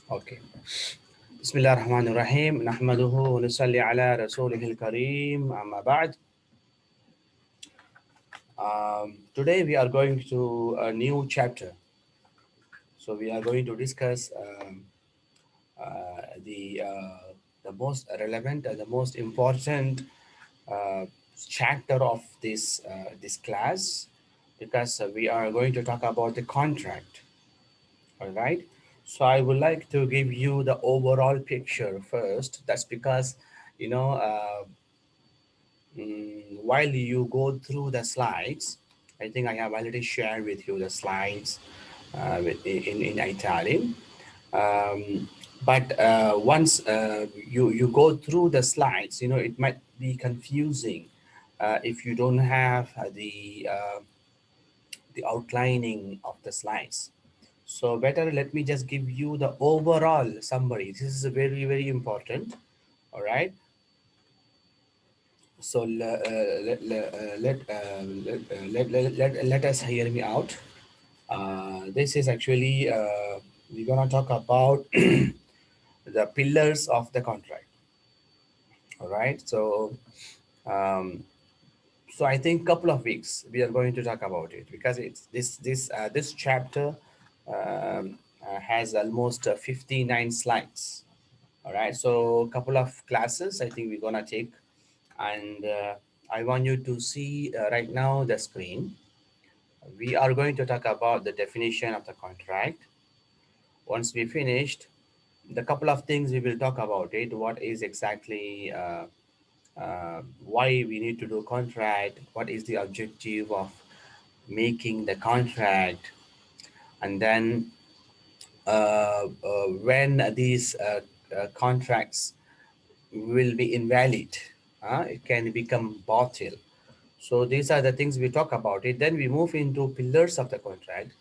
Okay. Bismillah ar-Rahman ar-Rahim. Nahmaduhu wa nusalli ala rasulihil kareem. Amma ba'd. Today we are going to a new chapter. So we are going to discuss the most relevant and the most important uh, chapter of this class, because we are going to talk about the contract. All right. So I would like to give you the overall picture first. That's because, you know, while you go through the slides, I think I have already shared with you the slides in Italian. Um, but once you go through the slides, it might be confusing if you don't have the outlining of the slides. So better let me just give you the overall summary. This is very, very important. All right. So let us hear me out. This is actually we're gonna talk about the pillars of the contract. All right. Um, so I think couple of weeks we are going to talk about it, because it's this chapter has almost 59 slides. All right, so a couple of classes I think we're gonna take, and I want you to see right now the screen. We are going to talk about the definition of the contract. Once we finished, the couple of things we will talk about it. What is exactly why we need to do contract? What is the objective of making the contract? And then when these contracts will be invalid, it can become batil. So these are the things we talk about it. Then we move into pillars of the contract.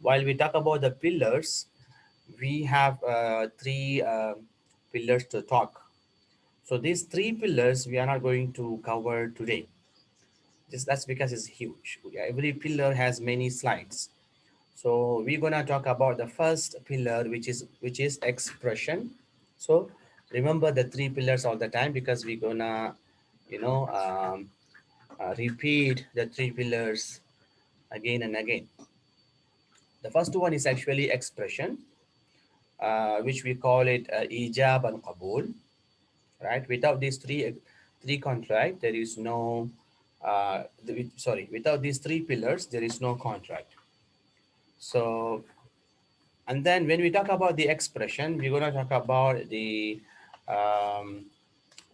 While we talk about the pillars, we have three pillars to talk. So these three pillars we are not going to cover today. That's because it's huge. Every pillar has many slides. So we're gonna talk about the first pillar, which is expression. So remember the three pillars all the time, because we're gonna, you know, repeat the three pillars again and again. The first one is actually expression, which we call it ijab and qabul. Right? Without these three contract, there is no. Sorry, without these three pillars, there is no contract. So, and then when we talk about the expression, we're going to talk about um,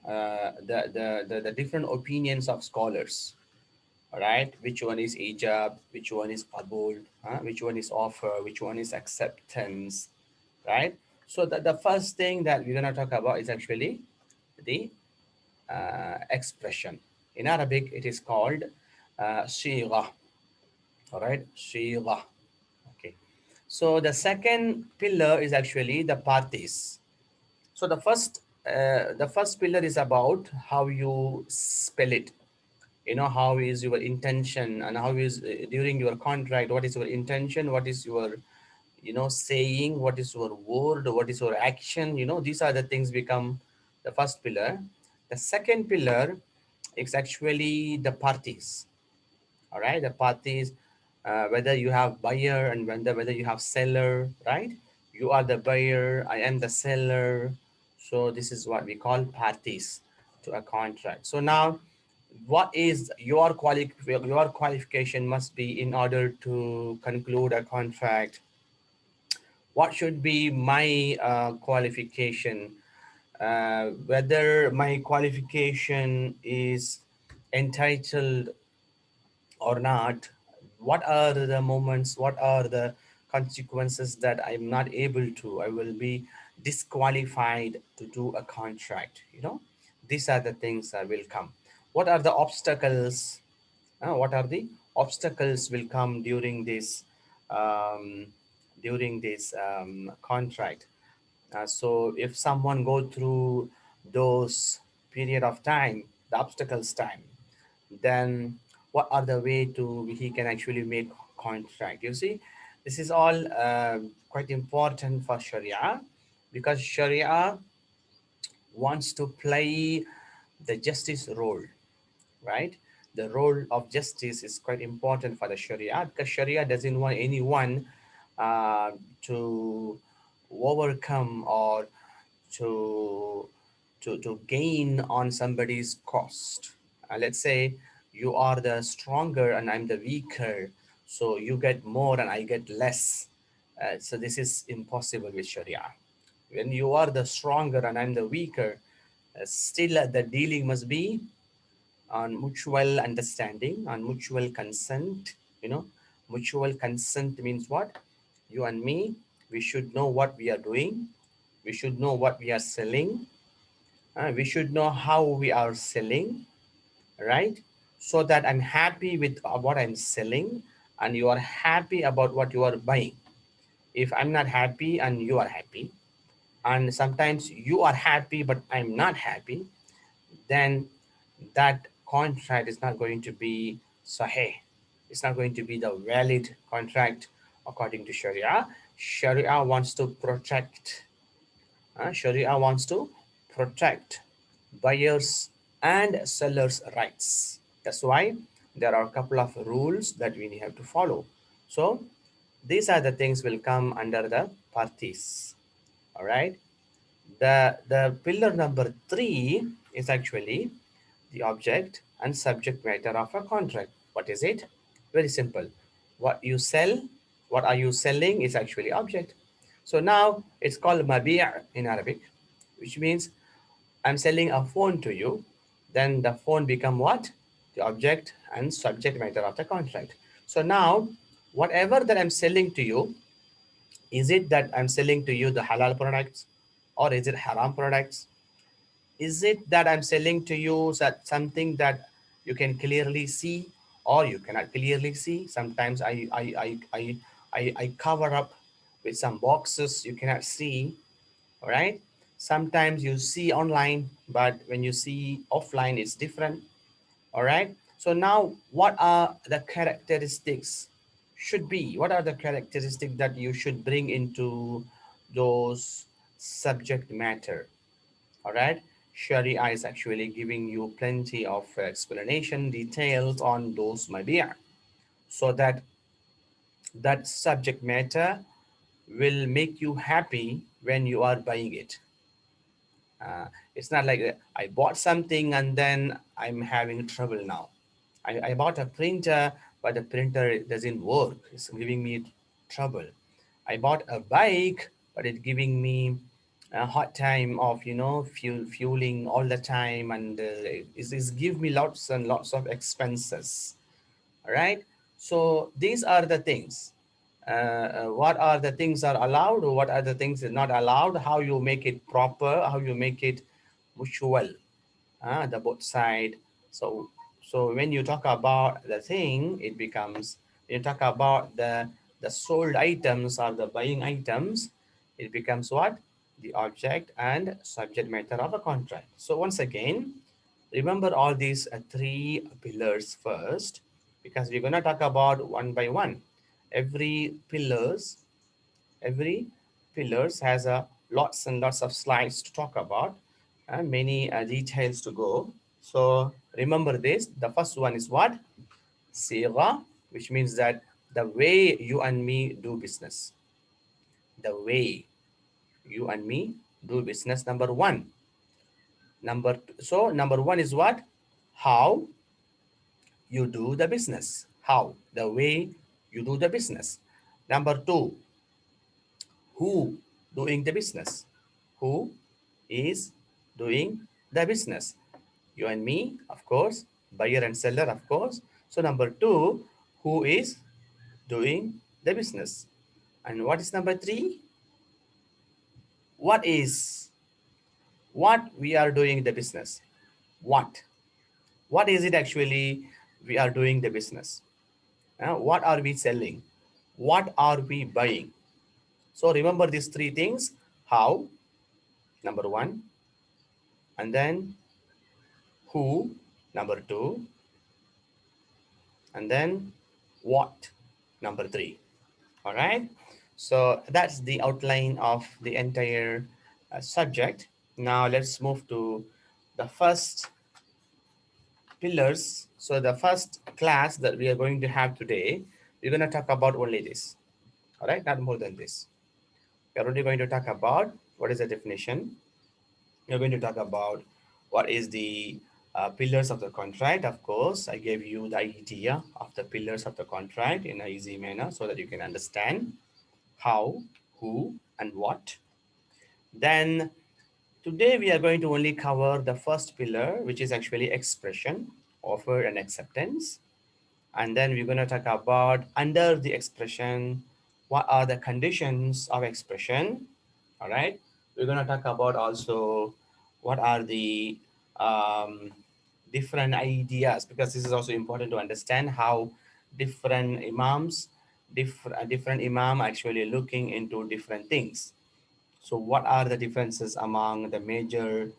the different opinions of scholars. All right, which one is ijab, which one is qabul, which one is offer, which one is acceptance, right? So the first thing that we're going to talk about is actually the expression. In Arabic, it is called shigha. All right, shigha. Okay. So the second pillar is actually the parties. So the first pillar is about how you spell it. How is your intention, and how is during your contract, what is your intention, what is your saying, what is your word, what is your action. These are the things become the first pillar. The second pillar is actually the parties. All right, the parties, whether you have buyer and whether you have seller, right? You are the buyer, I am the seller. So this is what we call parties to a contract. So now, what is your qualification must be in order to conclude a contract. What should be my qualification, whether my qualification is entitled or not. What are the moments, what are the consequences that I'm not able to, I will be disqualified to do a contract. These are the things that will come. What are the obstacles, what are the obstacles will come um, during this contract. So if someone go through those period of time, the obstacles time, then what are the way to he can actually make contract. You see, this is all quite important for Sharia. because Sharia wants to play the justice role, right? The role of justice is quite important for the Sharia, because Sharia doesn't want anyone uh, to overcome or to to gain on somebody's cost. Let's say you are the stronger and I'm the weaker, so you get more and I get less. So this is impossible with Sharia. When you are the stronger and I'm the weaker, still the dealing must be on mutual understanding, on mutual consent. You know, mutual consent means what? You and me, we should know what we are doing. We should know what we are selling. We should know how we are selling, right? So that I'm happy with what I'm selling and you are happy about what you are buying. If I'm not happy and you are happy, and sometimes you are happy but I'm not happy, then that contract is not going to be sahih. It's not going to be the valid contract according to Sharia. Sharia wants to protect. Sharia wants to protect buyers and sellers' rights. That's why there are a couple of rules that we have to follow. So these are the things will come under the parties. All right. The pillar number three is actually the object and subject matter of a contract. What is it? Very simple. What you sell, what are you selling is actually object. So now it's called mabi' in Arabic, which means I'm selling a phone to you. Then the phone become what? The object and subject matter of the contract. So now, whatever that I'm selling to you, is it that I'm selling to you the halal products or is it haram products? Is it that I'm selling to you something that you can clearly see or you cannot clearly see? Sometimes I cover up with some boxes you cannot see, all right? Sometimes you see online, but when you see offline, it's different, all right? So now, what are the characteristics should be? What are the characteristics that you should bring into those subject matter? All right. Sharia is actually giving you plenty of explanation, details on those mabia, so that that subject matter will make you happy when you are buying it. It's not like I bought something and then I'm having trouble now. I bought a printer, but the printer doesn't work. It's giving me trouble. I bought a bike, but it's giving me a hard time of fueling all the time, and it's give me lots and lots of expenses. All right. So these are the things. What are the things are allowed? What are the things are not allowed? How you make it proper? How you make it mutual? The both side. So so when you talk about the thing, it becomes, you talk about the sold items or the buying items, it becomes what? The object and subject matter of a contract. So once again, remember all these three pillars first, because we're gonna talk about one by one. Every pillars, every pillars has a lots and lots of slides to talk about and many details to go. So remember this. The first one is what? Siga, which means that the way you and me do business. The way you and me do business. Number one. Number one is what? How you do the business. How? The way you do the business. Number two, who doing the business? Who is doing the business? You and me, of course, buyer and seller, of course. So number two, who is doing the business? And what is number three? What is what we are doing the business? What? What is it actually we are doing the business? What are we selling? What are we buying? So remember these three things. How, number one, and then who, number two, and then what, number three. All right. So that's the outline of the entire subject. Now let's move to the first pillars. So the first class that we are going to have today, we're going to talk about only this. All right, not more than this. We're only going to talk about what is the definition. We're going to talk about what is the pillars of the contract. Of course, I gave you the idea of the pillars of the contract in an easy manner so that you can understand how, who, and what. Then today we are going to only cover the first pillar, which is actually expression, offer, and acceptance. And then we're going to talk about under the expression, what are the conditions of expression. All right, we're going to talk about also what are the um, different ideas, because this is also important to understand how different imams, different imam actually looking into different things. So what are the differences among the major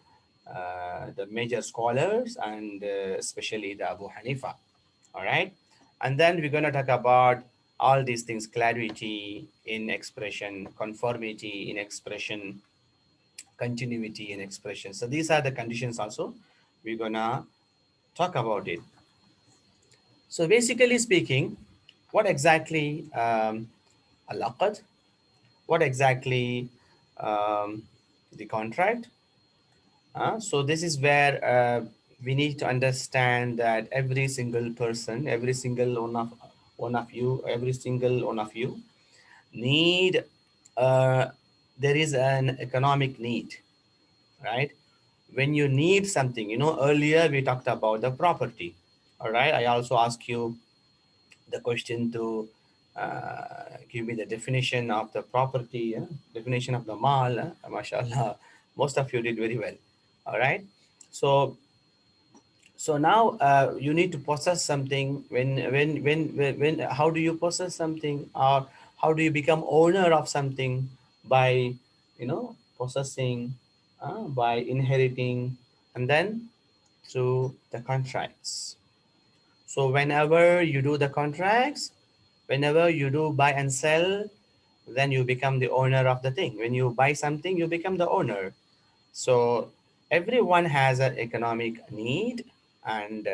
scholars, and especially the Abu Hanifa? All right, and then we're going to talk about all these things: clarity in expression, conformity in expression, continuity in expression. So these are the conditions also we're going to talk about it. So basically speaking, what exactly al-aqd, what exactly the contract. So this is where we need to understand that every single person, every single one of you, every single one of you need. Uh, there is an economic need, right? When you need something, earlier we talked about the property. All right. I also ask you the question to give me the definition of the property, definition of the mal. Mashallah, most of you did very well. All right. So now you need to possess something. When how do you possess something, or how do you become owner of something? By possessing, by inheriting, and then through the contracts. So whenever you do the contracts, whenever you do buy and sell, then you become the owner of the thing. When you buy something, you become the owner. So everyone has an economic need, and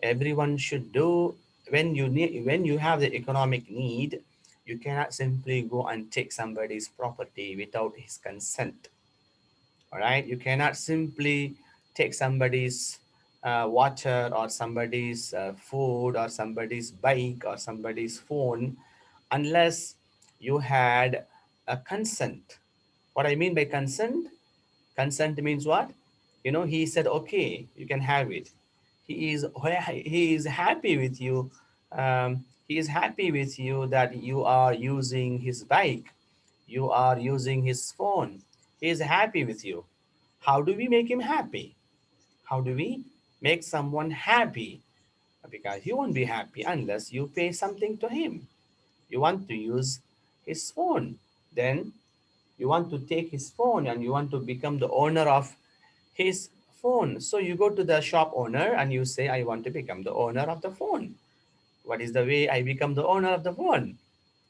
everyone should do. When you have the economic need, you cannot simply go and take somebody's property without his consent. All right, you cannot simply take somebody's water, or somebody's food, or somebody's bike, or somebody's phone, unless you had a consent. What I mean by consent, consent means what? He said, okay, you can have it. He is happy with you. He is happy with you that you are using his bike, you are using his phone. He is happy with you. How do we make him happy? How do we make someone happy? Because he won't be happy unless you pay something to him. You want to use his phone, then you want to take his phone, and you want to become the owner of his phone. So you go to the shop owner and you say, I want to become the owner of the phone. What is the way I become the owner of the phone?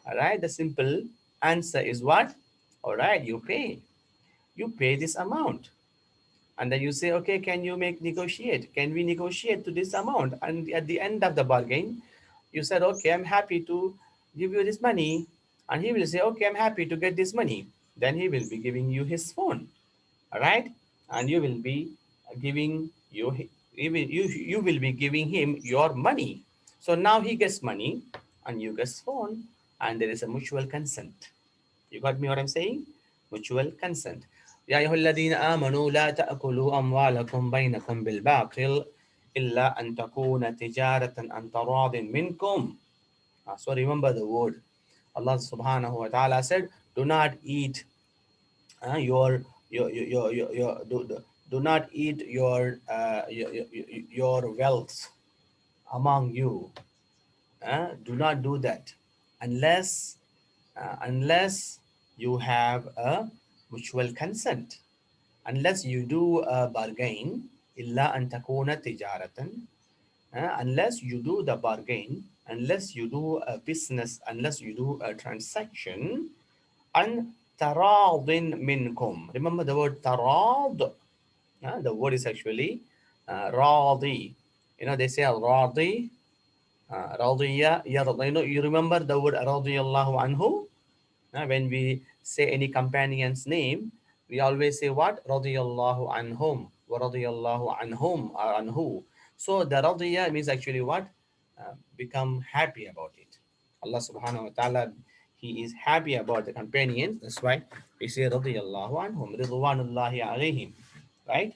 All right, the simple answer is what? All right, you pay. You pay this amount. And then you say, okay, can you make negotiate? Can we negotiate to this amount? And at the end of the bargain, you said, okay, I'm happy to give you this money. And he will say, okay, I'm happy to get this money. Then he will be giving you his phone. All right, and you will be giving you will be giving him your money. So now he gets money and you get phone, and there is a mutual consent. You got me what I'm saying? Mutual consent. يا أيها الذين آمنوا لا تأكلوا أموالكم بينكم بالباطل إلا أن تكون تجارة عن تراض منكم. So remember the word. Allah subhanahu wa ta'ala said, do not eat do not eat your wealth among you. Do not do that unless you have a mutual consent, unless you do a bargain. Illa an takuna tijaratan, unless you do the bargain, unless you do a business, unless you do a transaction, taradin minkum. Remember the word tarad. The word is actually radi. They say radi, radiya, yarda. You remember the word radiyallahu anhu? When we say any companion's name, we always say what? Radiyallahu anhum, wa radiyallahu anhum, or anhu. So the radiya means actually what? Become happy about it. Allah subhanahu wa ta'ala, He is happy about the companions. That's why we say radiyallahu anhum, ridwanullahi alayhim. Right?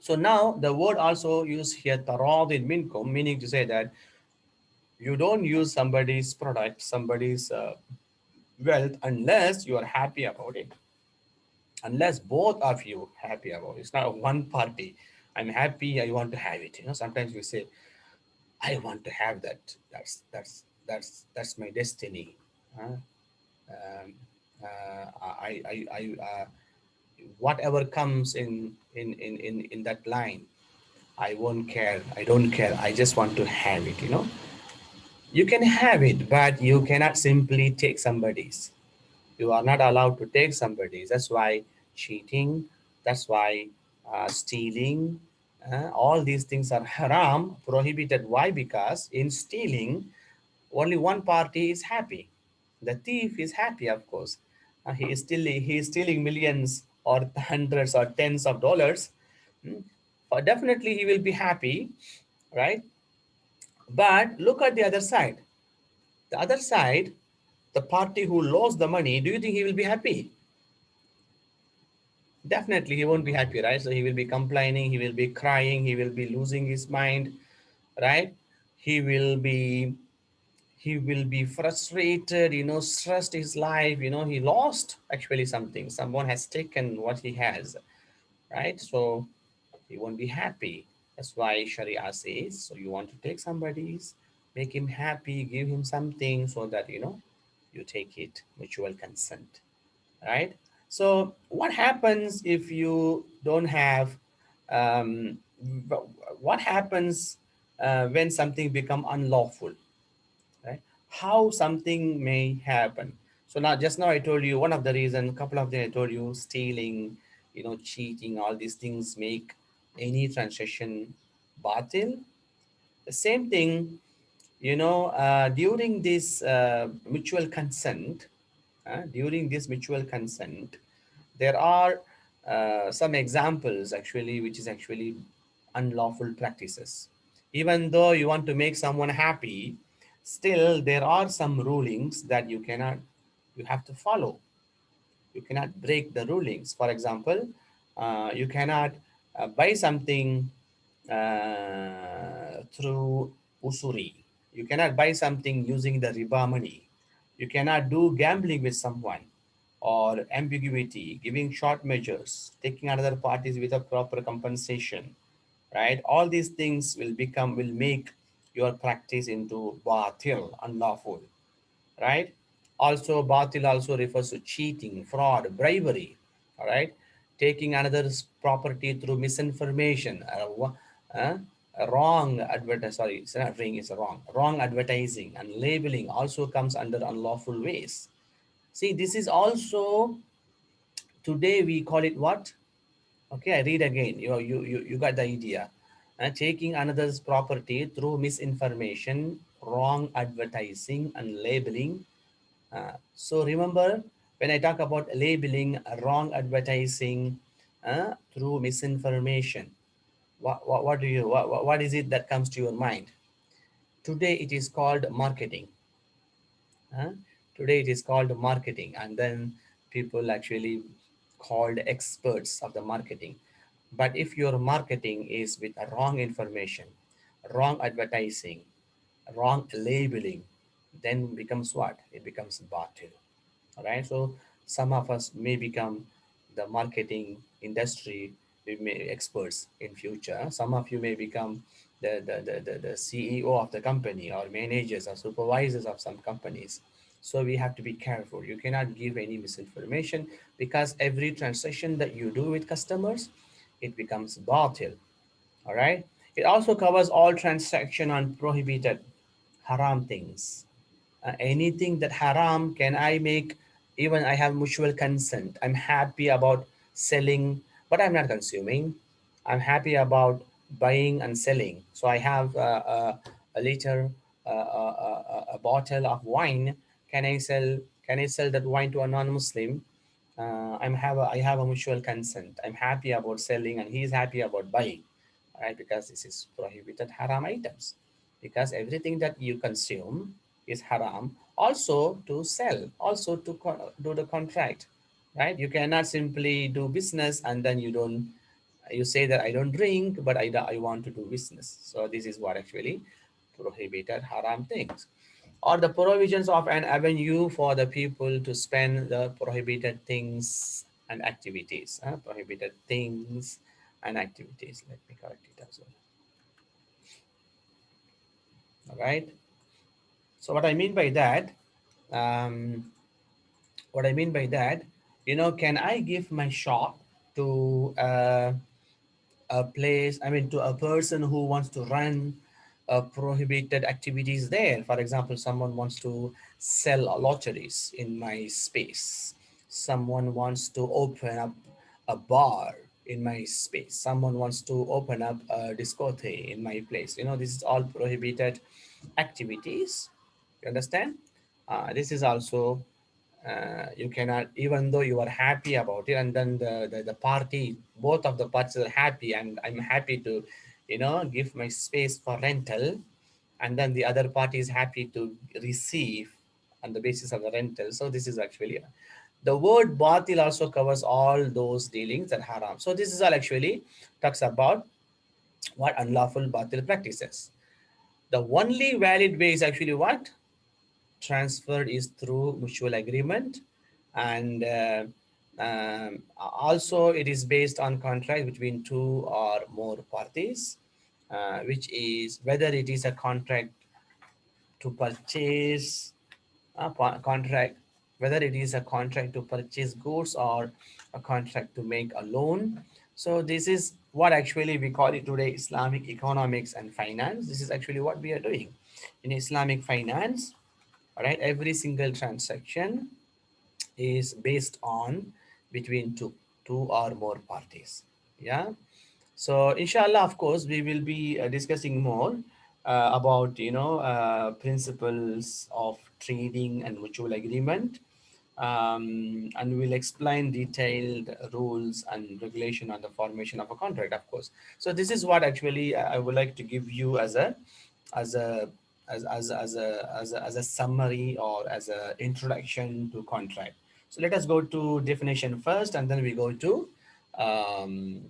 So now the word also used here taradin minkum, meaning to say that you don't use somebody's product, somebody's wealth unless you are happy about it, unless both of you happy about it. It's not one party. I'm happy, I want to have it. Sometimes we say I want to have that. That's my destiny. Huh? um, I whatever comes in that line, I won't care, I don't care, I just want to have it. You can have it, but you cannot simply take somebody's. You are not allowed to take somebody's. That's why cheating, that's why stealing, all these things are haram, prohibited. Why? Because in stealing, only one party is happy. The thief is happy, of course. He is stealing millions or hundreds or tens of dollars. Hmm. Definitely, he will be happy, right? But look at the other side. The other side, the party who lost the money, do you think he will be happy? Definitely, he won't be happy, right? So he will be complaining, he will be crying, he will be losing his mind, right? He will be he will be frustrated, stressed his life. He lost actually something. Someone has taken what he has, right? So he won't be happy. That's why Sharia says, so you want to take somebody's, make him happy, give him something so that you take it, mutual consent, right? So what happens if you don't have um, what happens when something become unlawful, right? How something may happen. So now, just now I told you one of the reason, couple of them I told you, stealing, cheating, all these things make any transaction batil. The same thing, during this during this mutual consent, there are some examples actually, which is actually unlawful practices. Even though you want to make someone happy, still there are some rulings that you have to follow. You cannot break the rulings. For example, you cannot buy something through usuri. You cannot buy something using the riba money. You cannot do gambling with someone, or ambiguity, giving short measures, taking another parties without proper compensation, right? All these things will make your practice into batil, unlawful, right? Also, batil also refers to cheating, fraud, bribery, all right? Taking another's property through misinformation, uh, wrong advertising, sorry, it's not ring, it's wrong. Wrong advertising and labeling also comes under unlawful ways. See, this is also, today we call it what? Okay, I read again. You got the idea. Taking another's property through misinformation, wrong advertising, and labeling. So remember, when I talk about labeling, wrong advertising, through misinformation, what do you what is it that comes to your mind? Today it is called marketing. Huh? Today it is called marketing, and then people actually called experts of the marketing. But if your marketing is with a wrong information, wrong advertising, wrong labeling, then becomes what? It becomes batil. All right. So some of us may become the marketing industry, we may experts in future. Some of you may become the CEO of the company, or managers or supervisors of some companies. So we have to be careful. You cannot give any misinformation, because every transaction that you do with customers, it becomes batil. All right. It also covers all transaction on prohibited haram things. Anything that haram, can I make Even I have mutual consent. I'm happy about selling, but I'm not consuming. I'm happy about buying and selling. So I have a liter, a bottle of wine. Can I sell? Can I sell that wine to a non-Muslim? I have a mutual consent. I'm happy about selling, and he is happy about buying, right? Because this is prohibited haram items. Because everything that you consume is haram. Also to sell, also to do the contract, right? You cannot simply do business and then you say that I don't drink, but I want to do business. So this is what actually prohibited haram things, or the provisions of an avenue for the people to spend the prohibited things and activities. Prohibited things and activities. Let me correct it as well. All right. So what I mean by that, um, what I mean by that, can I give my shop to a place, I mean, to a person who wants to run prohibited activities there? For example, someone wants to sell lotteries in my space. Someone wants to open up a bar in my space. Someone wants to open up a discotheque in my place. This is all prohibited activities. You understand? This is also you cannot, even though you are happy about it, and then the party, both of the parties are happy, and I'm happy to give my space for rental, and then the other party is happy to receive on the basis of the rental. So this is actually the word batil also covers all those dealings that haram. So this is all actually talks about what unlawful batil practices. The only valid way is actually what? Transfer is through mutual agreement, and also it is based on contract between two or more parties, which is whether it is a contract to purchase contract, whether it is a contract to purchase goods or a contract to make a loan. So this is what actually we call it today Islamic economics and finance. This is actually what we are doing in Islamic finance. All right, every single transaction is based on between two or more parties. Yeah. So inshallah, of course, we will be discussing more about principles of trading and mutual agreement, and we'll explain detailed rules and regulation on the formation of a contract, of course. So this is what actually I would like to give you as a as a summary, or as a introduction to contract. So let us go to definition first, and then we go to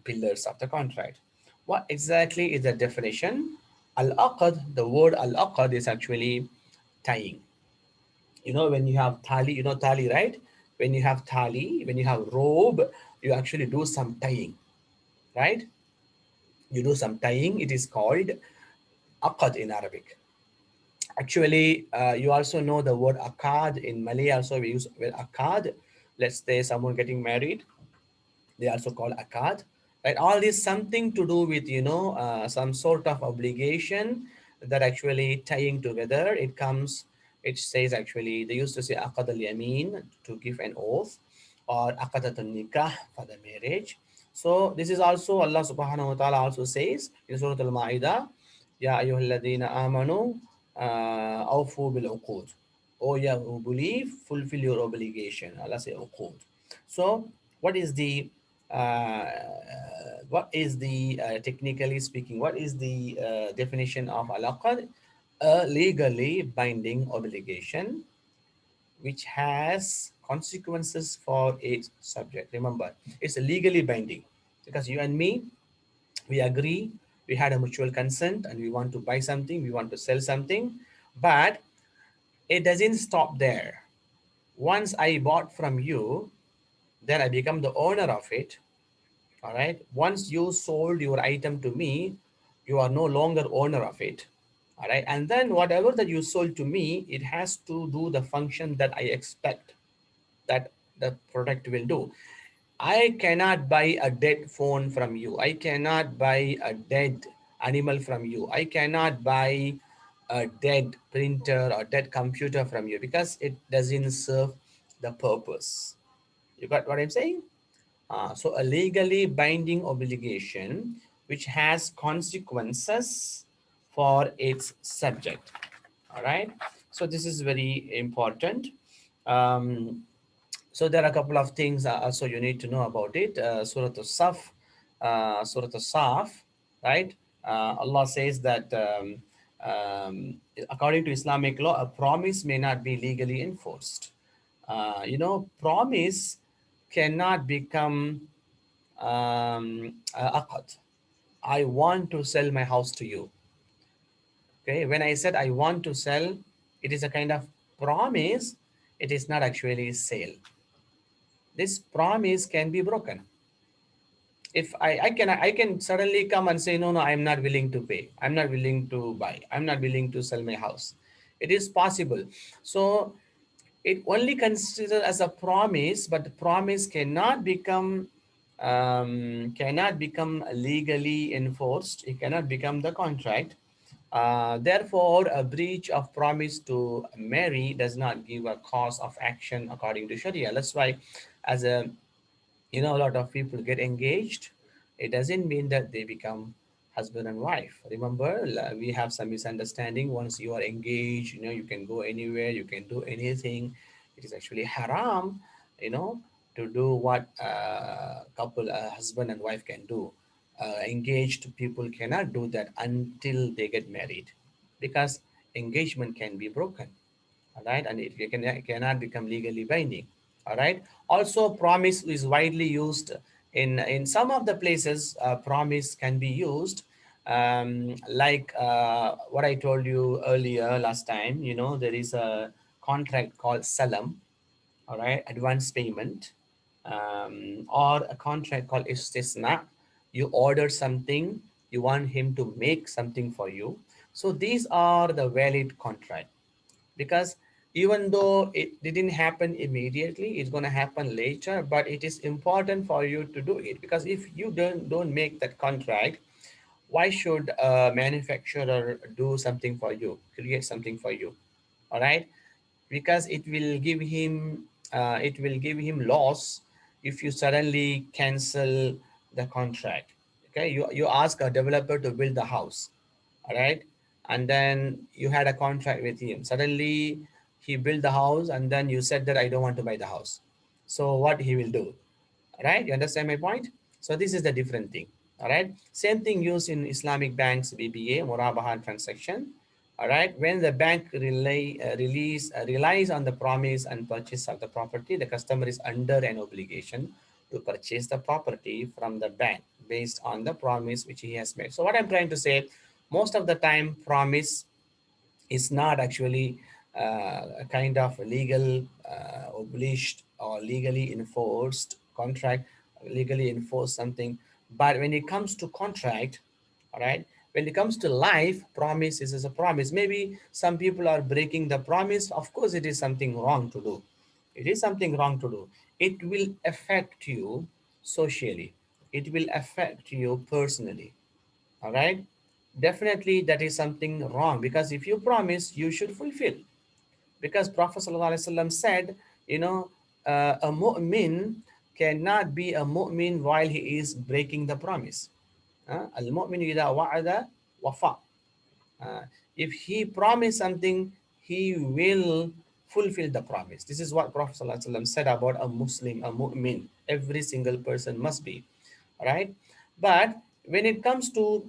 pillars of the contract. What exactly is the definition? Al-aqd, the word al-aqd is actually tying. When you have thali, thali, right? When you have thali, when you have robe, you actually do some tying, right? You do some tying. It is called aqd in Arabic. Actually, you also know the word akad. In Malay also we use well, akad. Let's say someone getting married, they also call akad, right? All this something to do with some sort of obligation that actually tying together. It says, actually they used to say akad al yamin, to give an oath, or akadat al nikah, for the marriage. So this is also Allah subhanahu wa ta'ala also says in Surah Al Ma'idah, Ya ayyuhalladhina amanu awfu bil uqud. Oh, yeah, who believe, fulfill your obligation. Allah say uqud. So what is the uh, technically speaking, what is the definition of al-aqd? A legally binding obligation which has consequences for its subject. Remember, it's legally binding because you and me, we agree, we had a mutual consent, and we want to buy something, we want to sell something, but it doesn't stop there. Once I bought from you, then I become the owner of it. All right. Once you sold your item to me, you are no longer owner of it. All right. And then whatever that you sold to me, it has to do the function that I expect that the product will do. I cannot buy a dead phone from you. I cannot buy a dead animal from you. I cannot buy a dead printer or dead computer from you because it doesn't serve the purpose. You got what I'm saying? So a legally binding obligation which has consequences for its subject. All right. So this is very important. Um, so there are a couple of things also you need to know about it. Surah Al-Saf, right? Allah says that according to Islamic law, a promise may not be legally enforced. Promise cannot become aqad. I want to sell my house to you. Okay, when I said I want to sell, it is a kind of promise. It is not actually sale. This promise can be broken. If I can suddenly come and say, no, I'm not willing to pay, I'm not willing to buy, I'm not willing to sell my house. It is possible. So it only considered as a promise, but the promise cannot become legally enforced. It cannot become the contract. Therefore, a breach of promise to marry does not give a cause of action according to Sharia. That's why, as a lot of people get engaged. It doesn't mean that they become husband and wife. Remember, we have some misunderstanding. Once you are engaged, you can go anywhere, you can do anything. It is actually haram, you know to do what couple husband and wife can do. Engaged people cannot do that until they get married, because engagement can be broken. All right, and it cannot become legally binding. All right. Also, promise is widely used in some of the places. Promise can be used, like what I told you earlier last time. There is a contract called salam. All right, advance payment, or a contract called istisna. You order something, you want him to make something for you. So these are the valid contract, because even though it didn't happen immediately, it's going to happen later, but it is important for you to do it, because if you don't make that contract, why should a manufacturer do something for you, create something for you? All right, because it will give him loss if you suddenly cancel the contract. Okay, you ask a developer to build the house. All right, and then you had a contract with him. Suddenly he built the house, and then you said that I don't want to buy the house. So what he will do? All right, you understand my point? So this is the different thing. All right, same thing used in Islamic banks, BBA, Murabaha transaction. All right, when the bank relies on the promise and purchase of the property, the customer is under an obligation to purchase the property from the bank based on the promise which he has made. So what I'm trying to say, most of the time promise is not actually a kind of legal obliged or legally enforced contract, legally enforced something. But when it comes to contract, all right, when it comes to life, promise is a promise. Maybe some people are breaking the promise. Of course, it is something wrong to do. It is something wrong to do. It will affect you socially. It will affect you personally. All right, definitely that is something wrong, because if you promise, you should fulfill. Because Prophet ﷺ said, a mu'min cannot be a mu'min while he is breaking the promise. Al-mu'min idha wa'ada wafa. Uh, if he promised something, he will fulfill the promise. This is what Prophet ﷺ said about a Muslim, a mu'min. Every single person must be. All right. But when it comes to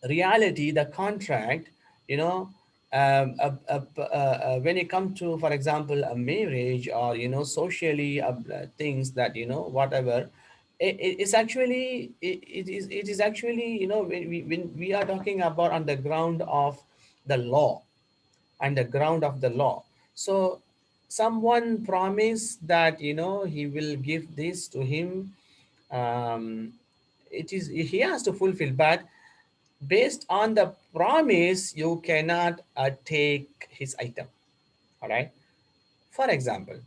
reality, the contract, you know when it comes to, for example, a marriage, or socially things that, whatever, it's actually, it is actually, when we are talking about on the ground of the law, and the ground of the law. So someone promised that, he will give this to him. It is, he has to fulfill, but based on the promise, you cannot take his item. All right. For example,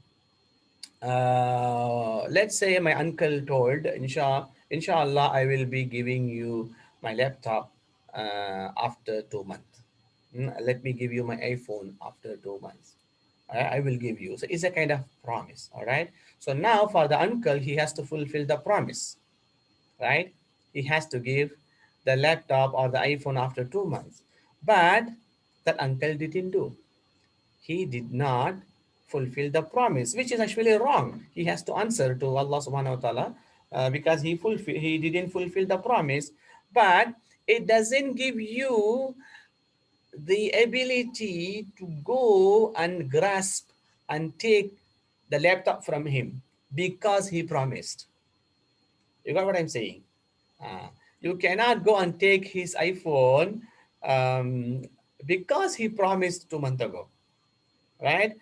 let's say my uncle told, inshallah, I will be giving you my laptop after 2 months. Let me give you my iPhone after 2 months. I will give you. So it's a kind of promise. All right. So now for the uncle, he has to fulfill the promise, right? He has to give the laptop or the iPhone after 2 months. But that uncle didn't do. He did not fulfill the promise, which is actually wrong. He has to answer to Allah subhanahu wa ta'ala because he didn't fulfill the promise. But it doesn't give you the ability to go and grasp and take the laptop from him because he promised. You got what I'm saying? Uh, you cannot go and take his iPhone um, because he promised 2 months ago, right?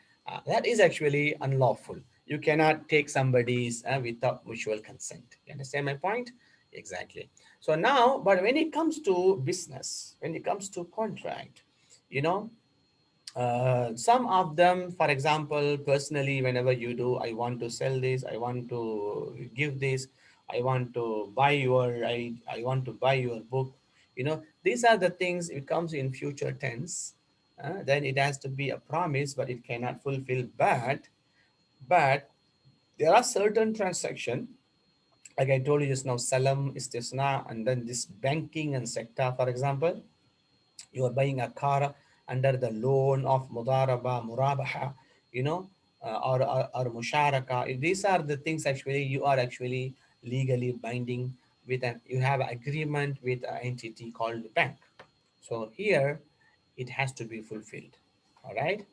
That is actually unlawful. You cannot take somebody's without mutual consent. You understand my point? Exactly. So now, but when it comes to business, when it comes to contract, you know, some of them, for example, personally, whenever you do, I want to sell this, I want to give this, I want to buy your book. These are the things. It comes in future tense. Then it has to be a promise, but it cannot fulfill. But there are certain transaction, like I told you just now, salam, istisna, and then this banking and sector, for example. You are buying a car under the loan of mudaraba, murabaha, you know, or musharaka. These are the things actually you are actually legally binding with, an you have agreement with an entity called bank. So here it has to be fulfilled. All right.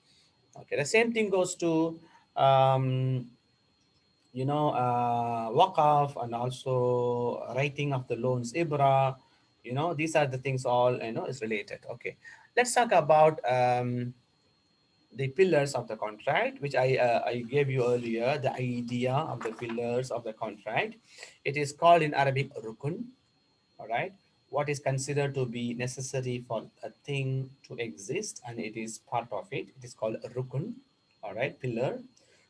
Okay. The same thing goes to um, waqaf, and also writing of the loans, ibra. These are the things all is related. Okay, let's talk about the pillars of the contract, which I gave you earlier. The idea of the pillars of the contract, it is called in Arabic rukun. All right, what is considered to be necessary for a thing to exist, and it is part of it. It is called rukun. All right, pillar.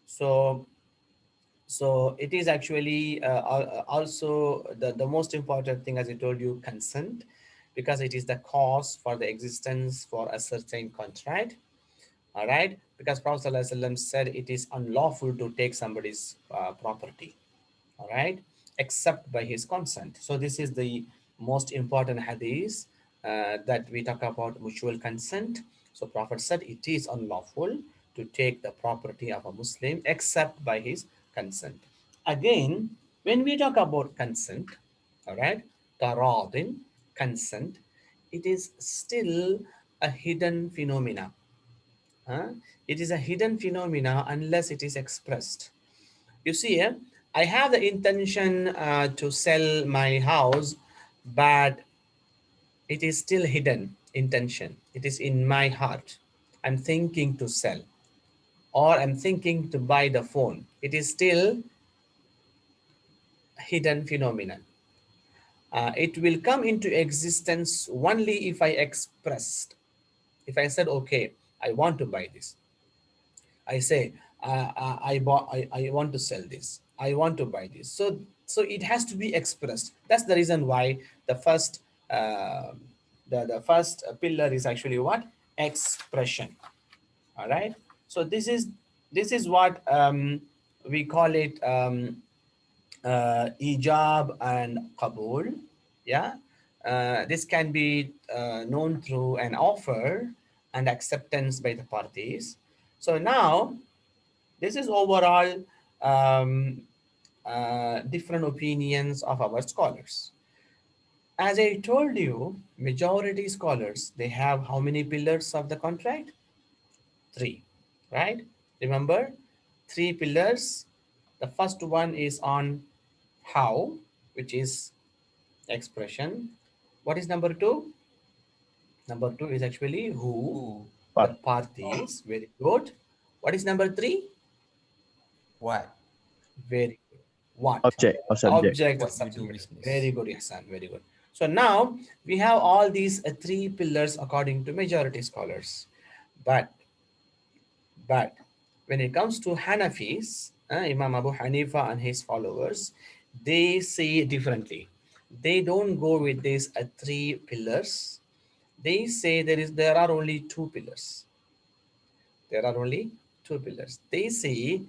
So so it is actually also the most important thing, as I told you, consent, because it is the cause for the existence for a certain contract. All right, because Prophet ﷺ said it is unlawful to take somebody's property, all right, except by his consent. So this is the most important hadith that we talk about mutual consent. So Prophet said it is unlawful to take the property of a Muslim except by his consent. Again, when we talk about consent, all right, taradin, consent, it is still a hidden phenomena. Huh? It is a hidden phenomena unless it is expressed. You see, I have the intention to sell my house, but it is still hidden intention. It is in my heart. I'm thinking to sell, or I'm thinking to buy the phone. It is still hidden phenomenon. It will come into existence only if I expressed. If I said, okay, I want to buy this. I say, I want to sell this. I want to buy this. So it has to be expressed. That's the reason why the first, uh, the first pillar is actually what? Expression. All right. So this is what we call it ijab and qabul. Yeah. This can be known through an offer and acceptance by the parties. So now this is overall um, different opinions of our scholars. As I told you, majority scholars, they have how many pillars of the contract? Three, right? Remember, three pillars. The first one is on how, which is expression. What is number two? Number two is actually who, Who? the What? parties. Very good. What is number three? What? Very good. What? Object or subject. Object or What you subject do matter. Very business. good, Ihsan. Very good. So now we have all these three pillars according to majority scholars. But but when it comes to Hanafis, Imam Abu Hanifa and his followers, they say differently. They don't go with these three pillars. They say there are only two pillars. There are only two pillars. They say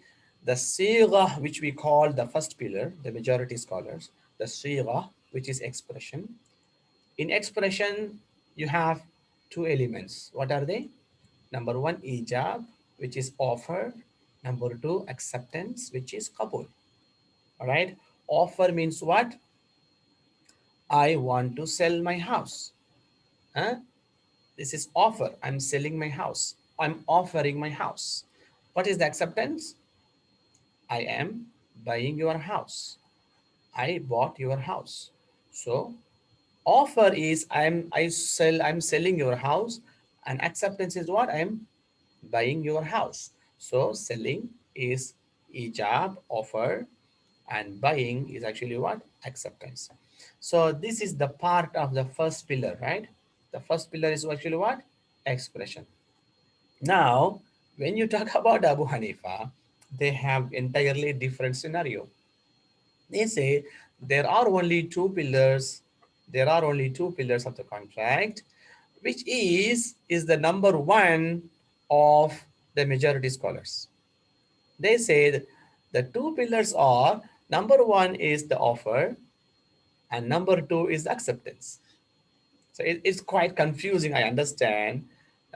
the sigha, which we call the first pillar, the majority scholars, the sigha, which is expression. In expression, you have two elements. What are they? Number one, ijab, which is offer. Number two, acceptance, which is qabul. All right. Offer means what? I want to sell my house. Huh? This is offer. I'm selling my house. I'm offering my house. What is the acceptance? I am buying your house. I bought your house. So offer is I'm selling your house, and acceptance is what? I'm buying your house. So selling is ijab, offer, and buying is actually what? Acceptance. So this is the part of the first pillar, right? The first pillar is actually what? Expression. Now, when you talk about Abu Hanifa, they have entirely different scenario. They say there are only two pillars. There are only two pillars of the contract, which is the number one of the majority scholars. They say that the two pillars are, number one is the offer and number two is the acceptance. So it's quite confusing, I understand,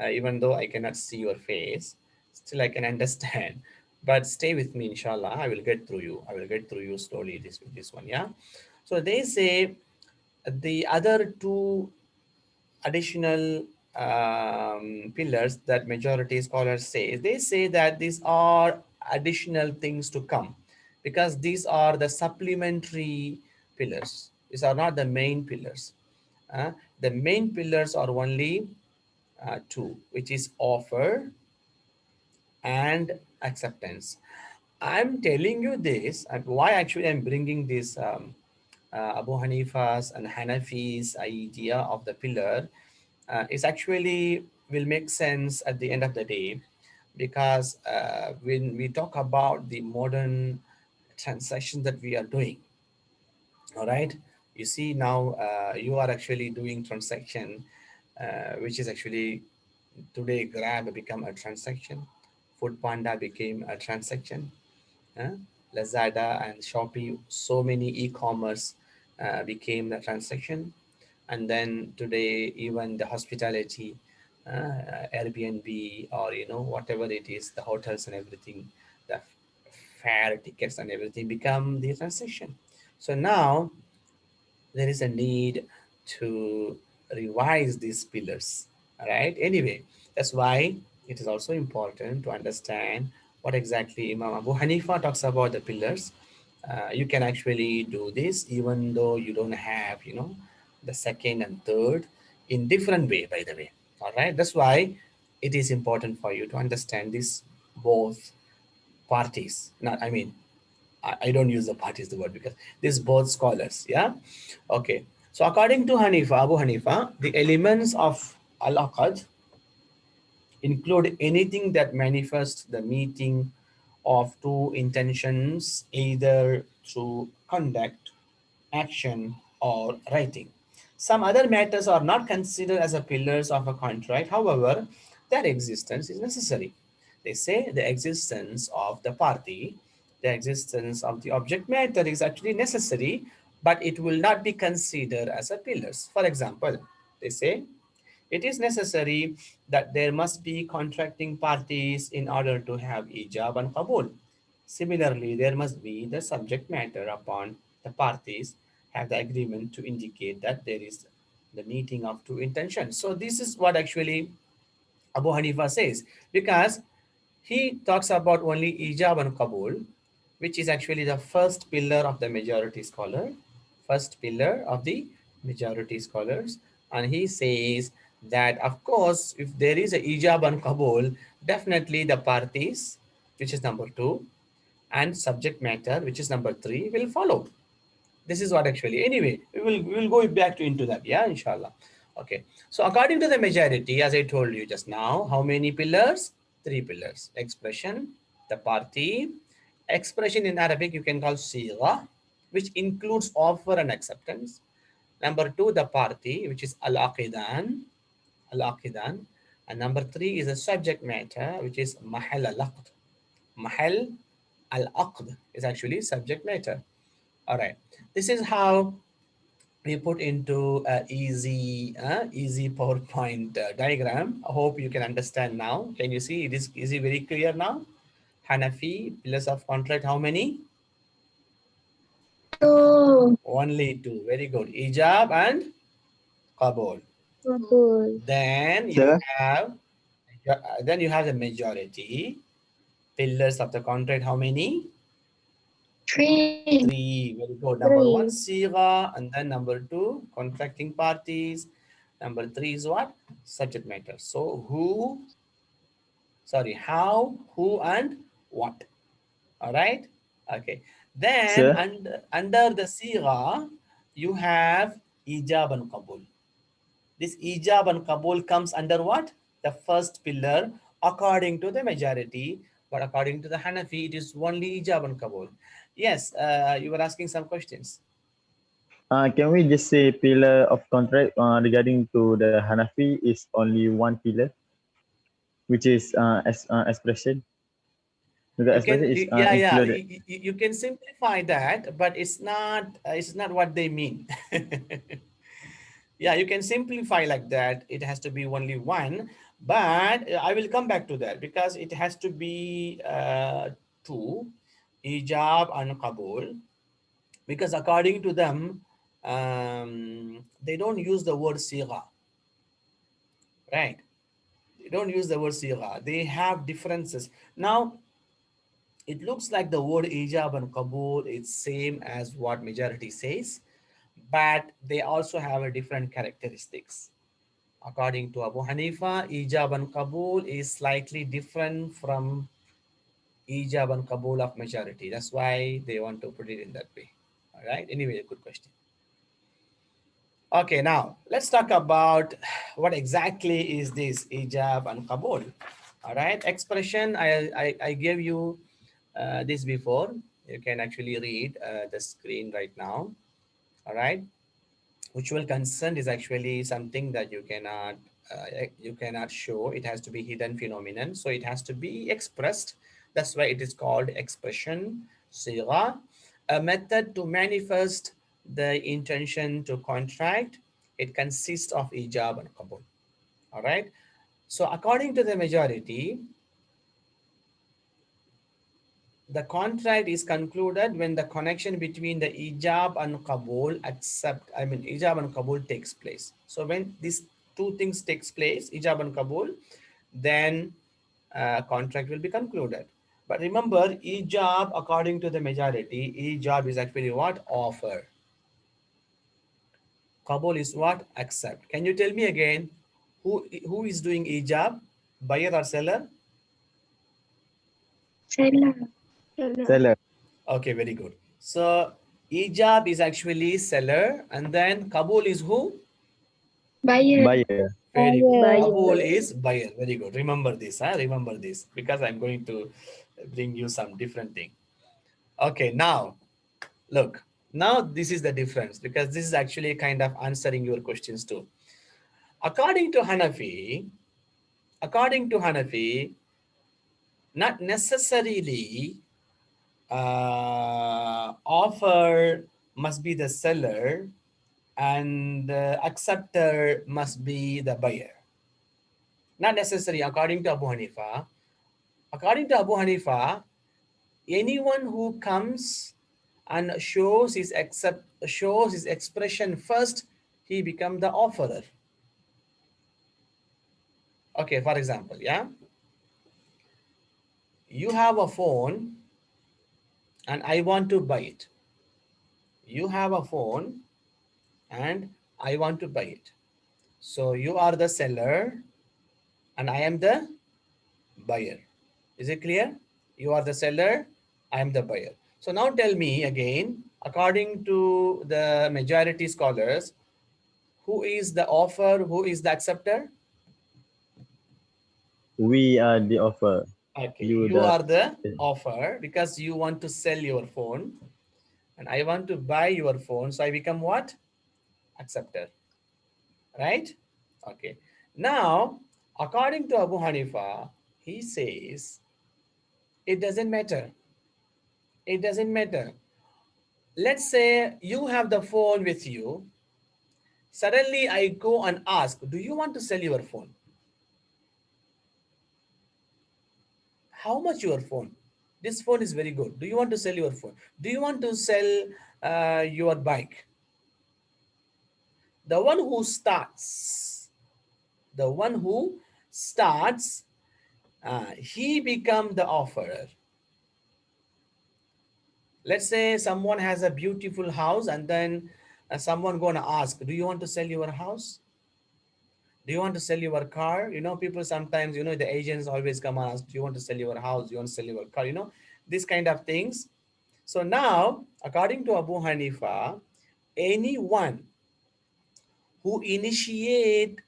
even though I cannot see your face, still I can understand. But stay with me, inshallah. I will get through you. I will get through you slowly this one, yeah. So they say the other two additional pillars that majority scholars say, they say that these are additional things to come because these are the supplementary pillars. These are not the main pillars. uh, the main pillars are only two, which is offer and acceptance. I'm telling you this, and why actually I'm bringing this Abu Hanifa's and Hanafi's idea of the pillar is actually will make sense at the end of the day, because when we talk about the modern transaction that we are doing, all right, you see now you are actually doing transaction which is actually today Grab become a transaction, Food Panda became a transaction, uh, Lazada and Shopee, so many e-commerce became the transaction. And then today even the hospitality, Airbnb, or whatever it is, the hotels and everything, the fare tickets and everything become the transaction. So now there is a need to revise these pillars. All right. Anyway, that's why it is also important to understand what exactly Imam Abu Hanifa talks about the pillars. You can actually do this even though you don't have, the second and third in different way, by the way. All right. That's why it is important for you to understand this both parties. Not, I mean, I don't use the parties the word because this both scholars. Yeah. Okay. So according to Abu Hanifa, the elements of al-aqd include anything that manifests the meeting of two intentions either through conduct, action, or writing. Some other matters are not considered as a pillars of a contract. However, their existence is necessary. They say the existence of the party, the existence of the object matter is actually necessary, but it will not be considered as a pillars. For example, they say it is necessary that there must be contracting parties in order to have ijab and qabul. Similarly, there must be the subject matter upon the parties have the agreement to indicate that there is the meeting of two intentions. So this is what actually Abu Hanifa says, because he talks about only ijab and qabul, which is actually the first pillar of the majority scholar, first pillar of the majority scholars. And he says that, of course, if there is a ijab and qabul, definitely the parties, which is number two, and subject matter, which is number three, will follow. This is what actually. Anyway, we will go back to into that. Yeah, inshallah. Okay. So according to the majority, as I told you just now, how many pillars? Three pillars. Expression, the party. Expression in Arabic you can call sigha, which includes offer and acceptance. Number two, the party, which is al-aqidan, al-aqidan. And number three is the subject matter, which is mahal al-aqd. Mahal al-aqd is actually subject matter. All right. This is how we put into a easy PowerPoint diagram. I hope you can understand now. Can you see it is it very clear now? Hanafi, pillars of contract, how many? Two. Only two. Very good. Ijab and Qabul. Kabul. Then you Sir, have the majority. Pillars of the contract, how many? Three. Three. Very good. Number Three. one, Siga, and then number two, contracting parties. Number three is what? Subject matter. So how, who, and what. All right. Okay. Then sir. under the Siga, you have Ijab and Qabul. This ijab and qabul comes under what? The first pillar according to the majority, but according to the Hanafi, it is only ijab and qabul. Yes, you were asking some questions. Can we just say pillar of contract regarding to the Hanafi is only one pillar, which is expression. Because You expression can, is yeah, yeah, included. you can simplify that, but it's not what they mean. Yeah, you can simplify like that. It has to be only one, but I will come back to that because it has to be two, ijab and qabul, because according to them, they don't use the word sigha, right? They don't use the word sigha. They have differences. Now, it looks like the word ijab and qabul is same as what majority says, but they also have a different characteristics. According to Abu Hanifa, ijab and qabul is slightly different from ijab and qabul of majority. That's why they want to put it in that way. All right. Anyway, good question. Okay, now let's talk about what exactly is this ijab and qabul. All right, expression. I gave you this before. You can actually read the screen right now. All right, mutual consent is actually something that you cannot show. It has to be hidden phenomenon, so it has to be expressed. That's why it is called expression. Sigha, a method to manifest the intention to contract. It consists of ijab and qabul. All right, so according to the majority, the contract is concluded when the connection between the ijab and qabul ijab and qabul takes place. So when these two things takes place, ijab and qabul, then contract will be concluded. But remember, ijab according to the majority, ijab is actually what? Offer. Qabul is what? Accept. Can you tell me again, who is doing ijab? Buyer or seller? Seller. Seller. Seller. Okay, very good. So ijab is actually seller, and then Kabul is who? Buyer. Buyer. Very good. Buyer. Kabul is buyer. Very good. Remember this, huh? Remember this because I'm going to bring you some different thing. Okay, now look. Now this is the difference because this is actually kind of answering your questions too. According to Hanafi, according to Hanafi, not necessarily offer must be the seller and the acceptor must be the buyer. Not necessary according to Abu Hanifa. According to Abu Hanifa, anyone who comes and shows his expression first, he become the offerer. Okay, for example, yeah, you have a phone and I want to buy it. You have a phone and I want to buy it. So you are the seller and I am the buyer. Is it clear? You are the seller, I am the buyer. So now tell me again, according to the majority scholars, who is the offer, who is the acceptor? We are the offer. Okay, You you the are the offer because you want to sell your phone and I want to buy your phone. So I become what? Acceptor, right? Okay. Now, According to Abu Hanifa, he says it doesn't matter. It doesn't matter. Let's say you have the phone with you. Suddenly I go and ask, do you want to sell your phone? How much your phone? This phone is very good. Do you want to sell your phone? Do you want to sell your bike? The one who starts, the one who starts, he become the offerer. Let's say someone has a beautiful house and then someone gonna ask, do you want to sell your house? Do you want to sell your car? People sometimes, the agents always come and ask, do you want to sell your house? Do you want to sell your car? These kind of things. So now, according to Abu Hanifa, anyone who initiate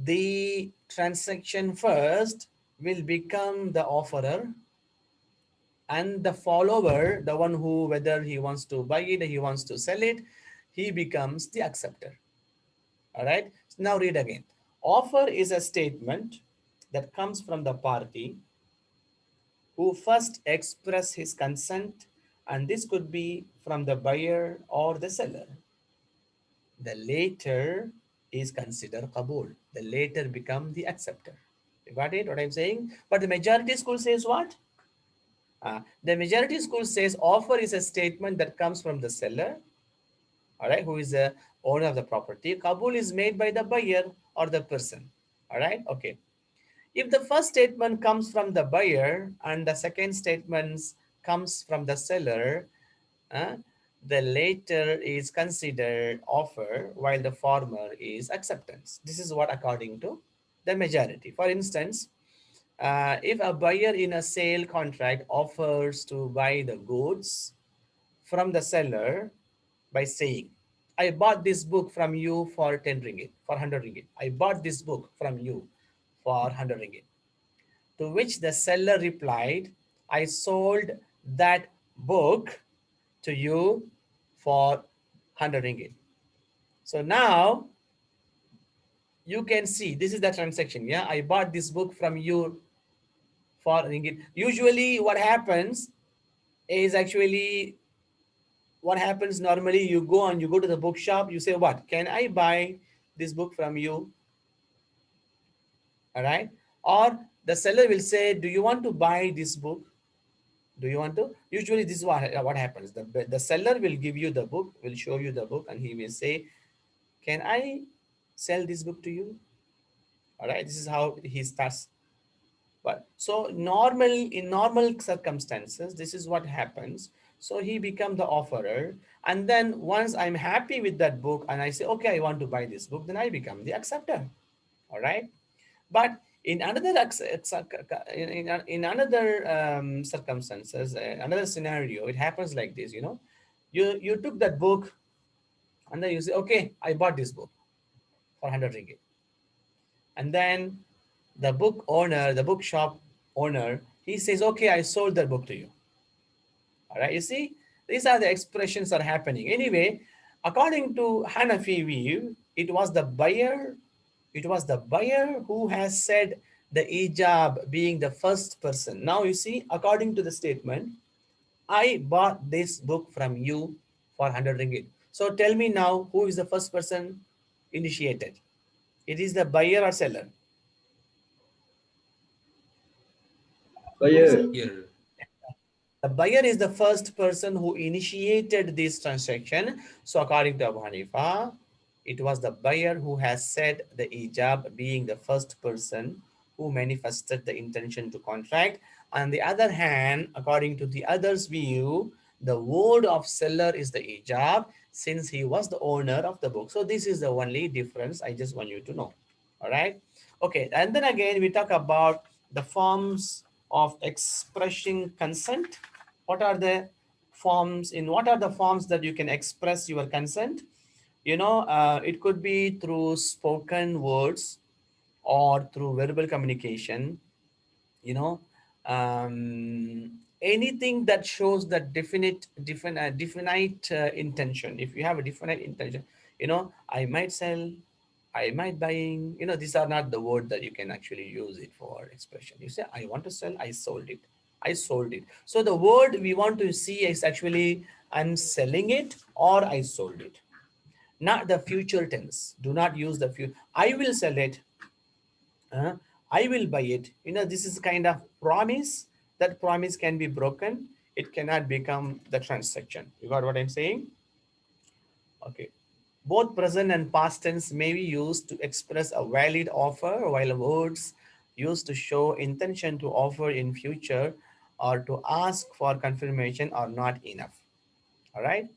the transaction first will become the offerer, and the follower, the one who, whether he wants to buy it or he wants to sell it, he becomes the acceptor. All right. Now read again. Offer is a statement that comes from the party who first express his consent, and this could be from the buyer or the seller. The later is considered qabul. The later become the acceptor. You got it? What I'm saying? But the majority school says what? The majority school says offer is a statement that comes from the seller, all right, who is the owner of the property. Qabul is made by the buyer or the person. All right, okay. If the first statement comes from the buyer and the second statement comes from the seller, uh, the later is considered offer while the former is acceptance. This is what according to the majority. For instance, if a buyer in a sale contract offers to buy the goods from the seller by saying, I bought this book from you for 10 ringgit, for 100 ringgit. I bought this book from you for 100 ringgit. To which the seller replied, I sold that book to you for 100 ringgit. So now you can see this is the transaction. Yeah, I bought this book from you for ringgit. Usually, what happens is actually what happens normally. You go to the bookshop. You say, "What can I buy this book from you?" All right, or the seller will say, "Do you want to buy this book? Do you want to?" Usually, this is what happens. The seller will give you the book, will show you the book, and he will say, "Can I sell this book to you?" All right, this is how he starts. But so in normal circumstances, this is what happens. So he become the offerer, and then once I'm happy with that book and I say, okay, I want to buy this book, then I become the acceptor. All right. But in another in another circumstances, another scenario, it happens like this. You took that book and then you say, okay, I bought this book for 100 ringgit, and then the book owner, the bookshop owner, he says, okay, I sold that book to you. All right, you see, these are the expressions are happening. Anyway, according to Hanafi view, it was the buyer who has said the ijab being the first person. Now you see, according to the statement, I bought this book from you for 100 ringgit. So tell me now, who is the first person initiated? It is the buyer or seller? Buyer. Buyer. The buyer is the first person who initiated this transaction. So according to Abu Hanifa, it was the buyer who has said the ijab, being the first person who manifested the intention to contract. On the other hand, according to the other's view, the word of seller is the ijab since he was the owner of the book. So this is the only difference I just want you to know. All right. Okay. And then again, we talk about the forms of expressing consent. What are the forms that you can express your consent? It could be through spoken words or through verbal communication. you know Anything that shows that definite intention. If you have a definite intention, I might sell I might buying, these are not the word that you can actually use it for expression. You say, I want to sell, I sold it. I sold it. So the word we want to see is actually I'm selling it or I sold it. Not the future tense. Do not use the future. I will sell it. uh, I will buy it. This is kind of promise. That promise can be broken. It cannot become the transaction. You got what I'm saying? Okay. Both present and past tense may be used to express a valid offer, while words used to show intention to offer in future or to ask for confirmation are not enough. All right.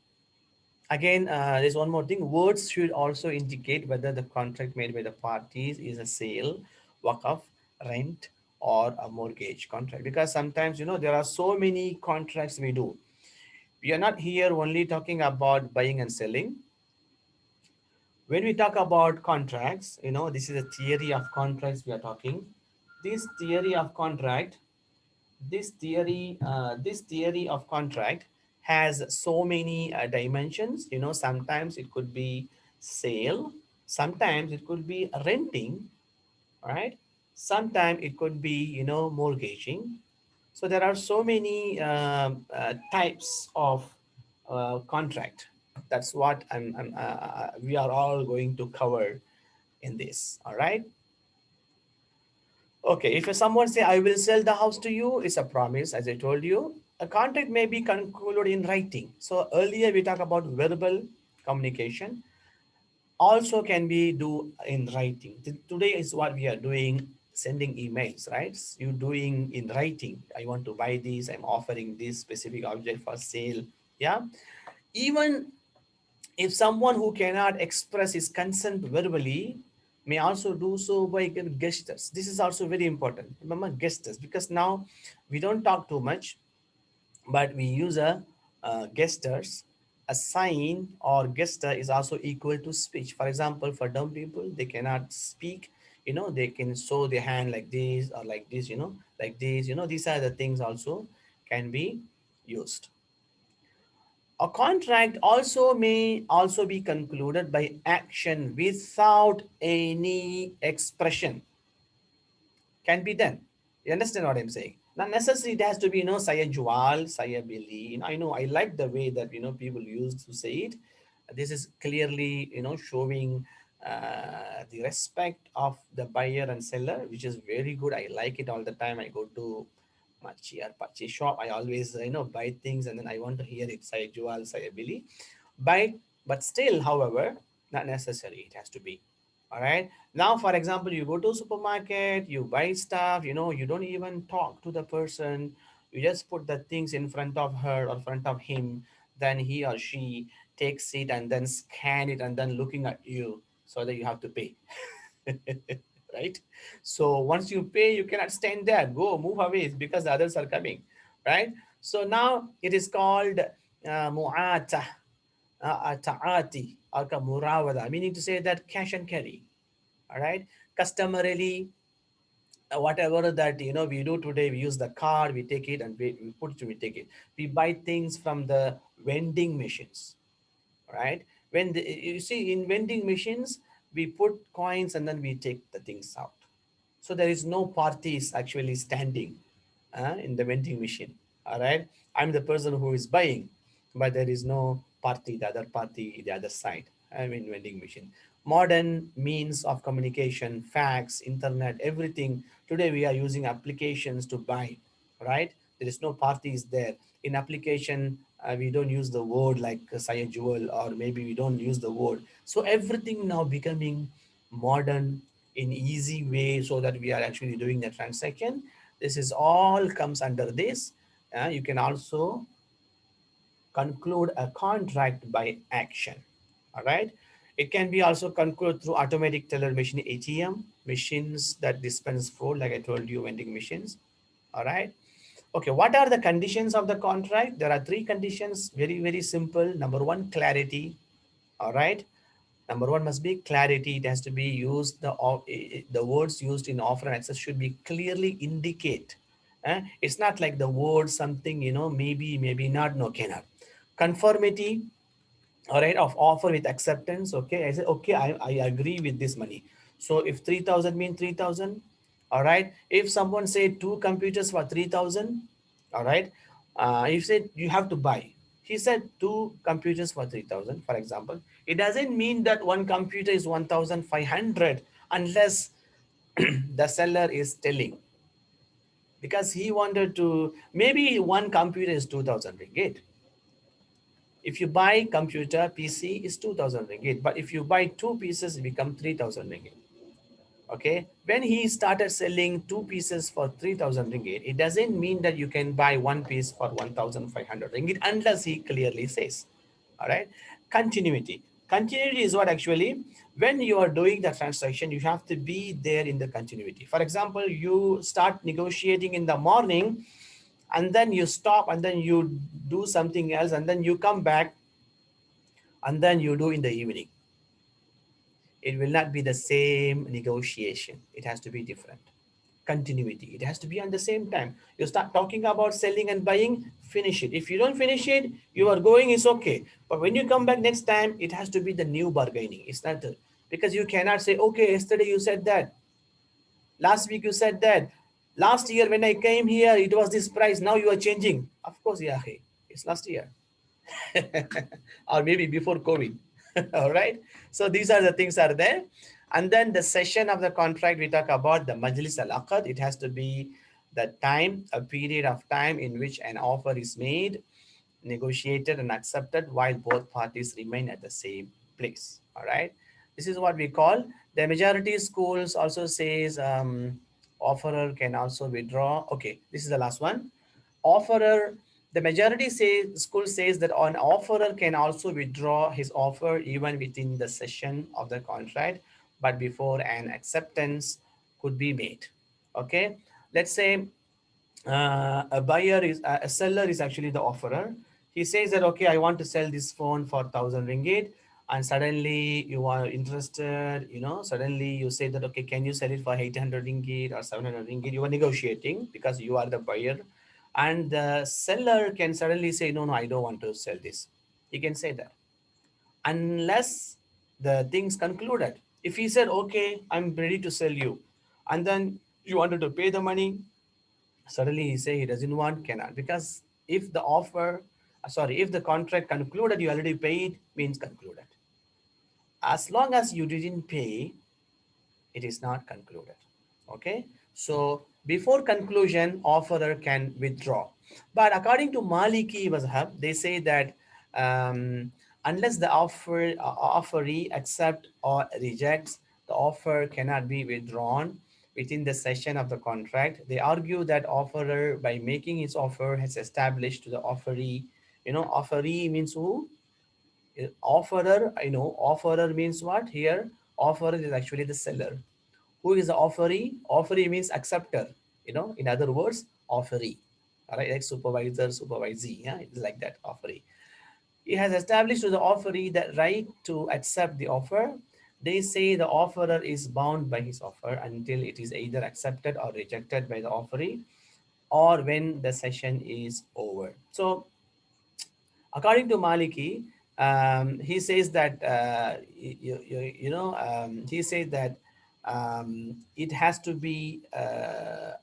Again, there's one more thing. Words should also indicate whether the contract made by the parties is a sale, waqf, rent, or a mortgage contract. Because sometimes, there are so many contracts we do. We are not here only talking about buying and selling. When we talk about contracts, this is a theory of contracts we are talking. This theory of contract, this theory of contract has so many dimensions. Sometimes it could be sale, sometimes it could be renting, right? Sometimes it could be, mortgaging. So there are so many types of contract. That's what we are all going to cover in this. All right. Okay. If someone say, I will sell the house to you, it's a promise, as I told you. A contract may be concluded in writing. So earlier we talked about verbal communication, also can be do in writing. Today is what we are doing, sending emails, right? You doing in writing. I want to buy this, I'm offering this specific object for sale. Yeah. Even if someone who cannot express his consent verbally may also do so by gestures. This is also very important. Remember gestures, because now we don't talk too much, but we use a gestures. A sign or gesture is also equal to speech. For example, for dumb people, they cannot speak. They can show their hand like this or like this. Like this. These are the things also can be used. A contract also may also be concluded by action without any expression. Can be done. You understand what I'm saying? Not necessarily it has to be, saya jual, saya beli. I know, I like the way that, people used to say it. This is clearly, showing the respect of the buyer and seller, which is very good. I like it all the time. I go to Machi or Pachi shop. I always, buy things and then I want to hear it, saya jual, saya beli. Buy, but still, however, not necessary. It has to be. All right. Now, for example, you go to supermarket, you buy stuff, you don't even talk to the person. You just put the things in front of her or front of him. Then he or she takes it and then scan it and then looking at you so that you have to pay. Right? So once you pay, you cannot stand there. Go, move away because the others are coming. Right? So now it is called mu'ata, ta'ati, or murawada, meaning to say that cash and carry. All right. Customarily, whatever that we do today, we use the card, we take it and we put it, we take it. We buy things from the vending machines, right? When you see in vending machines, we put coins and then we take the things out. So there is no parties actually standing in the vending machine. All right. I'm the person who is buying, but there is no party, the other party, the other side. I mean, vending machine. Modern means of communication, fax, internet, everything. Today we are using applications to buy, right? There is no parties there. In application, we don't use the word like Saya Jewel, or maybe we don't use the word. So everything now becoming modern in easy way so that we are actually doing the transaction. This is all comes under this. You can also conclude a contract by action. All right. It can be also concluded through automatic teller machine, ATM machines that dispense food, like I told you, vending machines. All right. Okay, what are the conditions of the contract? There are three conditions, very, very simple. Number one, clarity. All right. Number one must be clarity. It has to be used, the words used in offer and access should be clearly indicate. It's not like the word something, maybe, maybe not, no, cannot. Conformity, all right, of offer with acceptance. Okay, I said okay, I agree with this money. So if 3000 mean 3000, all right. If someone say two computers for 3000, all right, you said you have to buy, he said two computers for 3000, for example, it doesn't mean that one computer is 1500 unless the seller is telling, because he wanted to, maybe one computer is 2000 ringgit. If you buy computer PC is 2000 ringgit, but if you buy two pieces, it become 3000 ringgit. Okay, when he started selling two pieces for 3000 ringgit, it doesn't mean that you can buy one piece for 1500 ringgit unless he clearly says. All right, continuity. Continuity is what actually, when you are doing the transaction, you have to be there in the continuity. For example, you start negotiating in the morning, and then you stop, and then you do something else, and then you come back, and then you do in the evening. It will not be the same negotiation. It has to be different. Continuity. It has to be on the same time. You start talking about selling and buying, finish it. If you don't finish it, you are going, is okay. But when you come back next time, it has to be the new bargaining. It's not the, because you cannot say, okay, yesterday you said that. Last week you said that. Last year when I came here, it was this price. Now you are changing. Of course, yeah, hey, it's last year. Or maybe before COVID. All right. So these are the things are there. And then the session of the contract, we talk about the Majlis al-Aqad. It has to be the time, a period of time in which an offer is made, negotiated and accepted while both parties remain at the same place. All right. This is what we call, the majority schools also says offerer can also withdraw. Okay, this is the last one. Offerer, the majority say school says that an offerer can also withdraw his offer even within the session of the contract, but before an acceptance could be made. Okay, let's say a buyer is a seller is actually the offerer. He says that okay, I want to sell this phone for 1000 ringgit, and suddenly you are interested, suddenly you say that okay, can you sell it for 800 ringgit or 700 ringgit? You are negotiating because you are the buyer, and the seller can suddenly say no, no, I don't want to sell this. He can say that unless the things concluded. If he said okay, I'm ready to sell you, and then you wanted to pay the money, suddenly he say he doesn't want, cannot, because if the offer sorry, if the contract concluded, you already paid, means concluded. As long as you didn't pay, it is not concluded. Okay, so before conclusion, offerer can withdraw. But according to Maliki mazhab, they say that unless the offeree accept or rejects, the offer cannot be withdrawn within the session of the contract. They argue that offerer, by making his offer, has established to the offeree, offeree means who? Offerer, offerer means what here? Offerer is actually the seller. Who is the offeree? Offeree means acceptor, in other words, offeree. All right, like supervisor, supervisee, yeah, it's like that, offeree. He has established to the offeree the right to accept the offer. They say the offerer is bound by his offer until it is either accepted or rejected by the offeree, or when the session is over. So according to Maliki, he says that he says that it has to be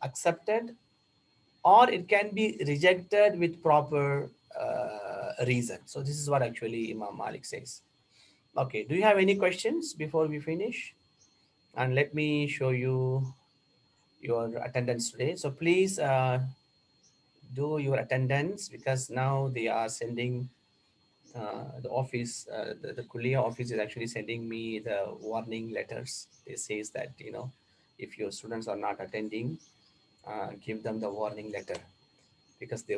accepted, or it can be rejected with proper reason. So this is what actually Imam Malik says. Okay, do you have any questions before we finish? And let me show you your attendance today. So please do your attendance, because now they are sending the office, the Kulliyyah office is actually sending me the warning letters. It says that, if your students are not attending, give them the warning letter, because they